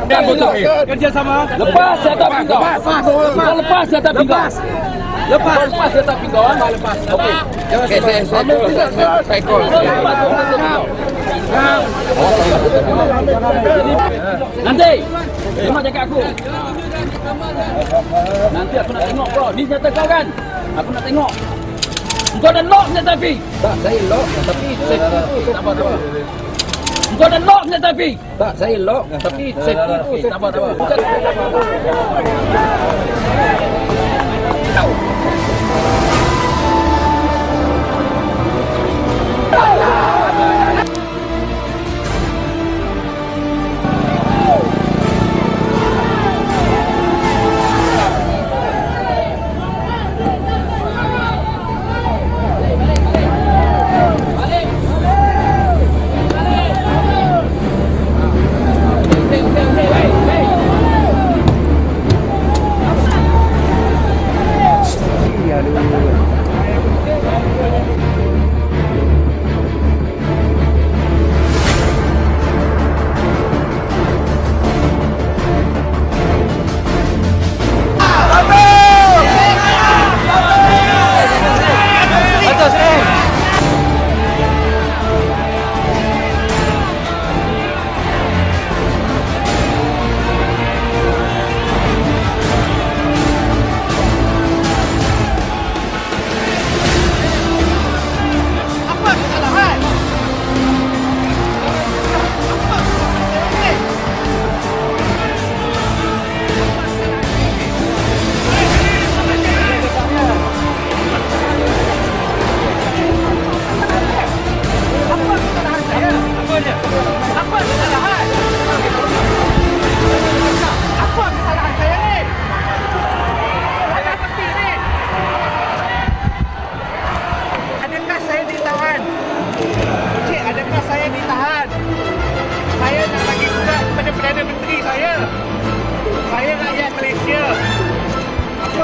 Dan betul. Kerjasama. Lepas di atas pinggang. Lepas di atas pinggang. Lepas di atas pinggang. Lepas. Okey. Saya call. Nanti. Terima cakap aku. Nanti aku nak tengok kau. Ni senjata kau kan? Aku nak tengok. Kau dah lock senjata api. Tak, saya lock tapi safety tu tak apa. Kau dah lock senjata api. Tak, saya lock tapi safety tu tak apa.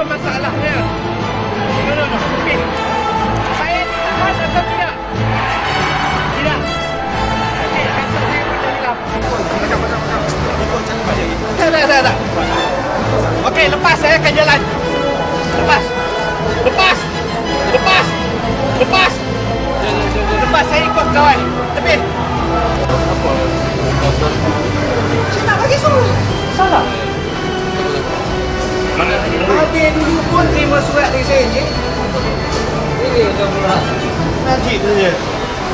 Masalahnya. Saya ditahan atau tidak? Tidak. Okey, besok saya berjalan. Tak. Okey, lepas saya akan jalan. Lepas saya ikut kawan. Tepi. Saya tak bagi suruh. Salah. Hadir dulu pun terima surat dari saya, Encik. Ini dah mula. Najib saja.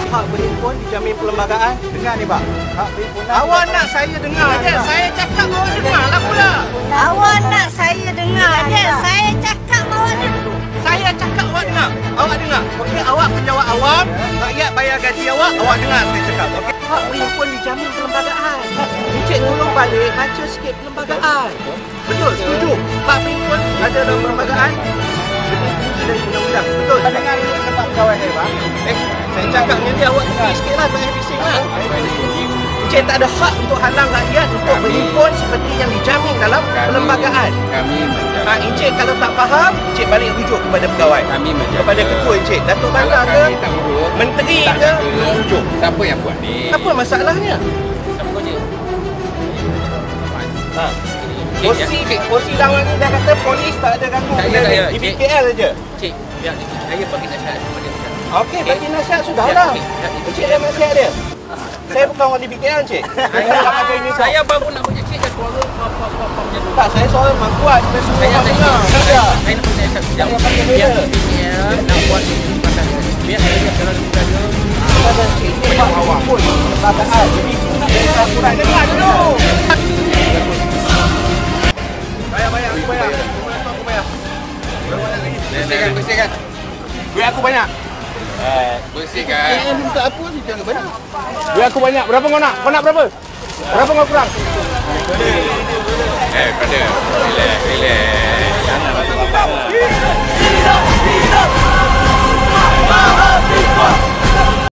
Hak berhimpun dijamin perlembagaan. Dengar ni, Pak. Hak berhimpunan. Awak nak saya dengar je. Saya cakap awak dengarlah pula. Awak nak saya dengar je. Saya cakap awak dengar. Saya cakap awak dengar. Awak dengar. Okey, awak penjawat awam. Rakyat bayar gaji awak. Awak dengar saya cakap. Okey. Hak berhimpun dijamin perlembagaan. Encik tolong balik baca sikit perlembagaan. Betul, setuju. Hak berhimpun ada dalam perlembagaan lebih tinggi dari undang-undang. Betul. Dengar dulu tempat pegawai saya, Pak. Saya cakap nanti awak tinggi sikit lah. Tak payah bising lah. Encik tak ada hak untuk halang rakyat untuk berhimpun seperti yang dijamin dalam perlembagaan. Kami menjaga. Encik kalau tak faham, Encik balik rujuk kepada pegawai. Kami menjaga. Kepada ketua Encik. Datuk Bandar ke? Tak urut. Menteri tak ke? urut. Rujuk. Siapa yang buat ni? Apa masalahnya? Siapa kau je? Posi lawan ni dah kata polis tak ada ganggu. Saya, di BKL saja. Cik, biar saya bagi nasihat kepada dia. Okey, bagi nasihat sudahlah. Encik dah nasihat dia. Saya bukan orang di BKL, Encik. Saya baru nak punya cik dan suara macam tu. Tak, saya suara memang kuat. Saya nak dengar. Saya nak punya nasihat. Biar BKL nak buat pasal biar saya kalau berada pada Encik ni buat awak pun lembagaan. Jadi saya kurang dengar dulu. Bayar, aku bayar. Aku bayar. bersihkan. Duit aku banyak. Bersihkan. Minta apa sih jangan banyak. Duit aku banyak. Berapa kau nak? Kau nak berapa? Berapa kau kurang? Pada. Relax. Jangan apa-apa.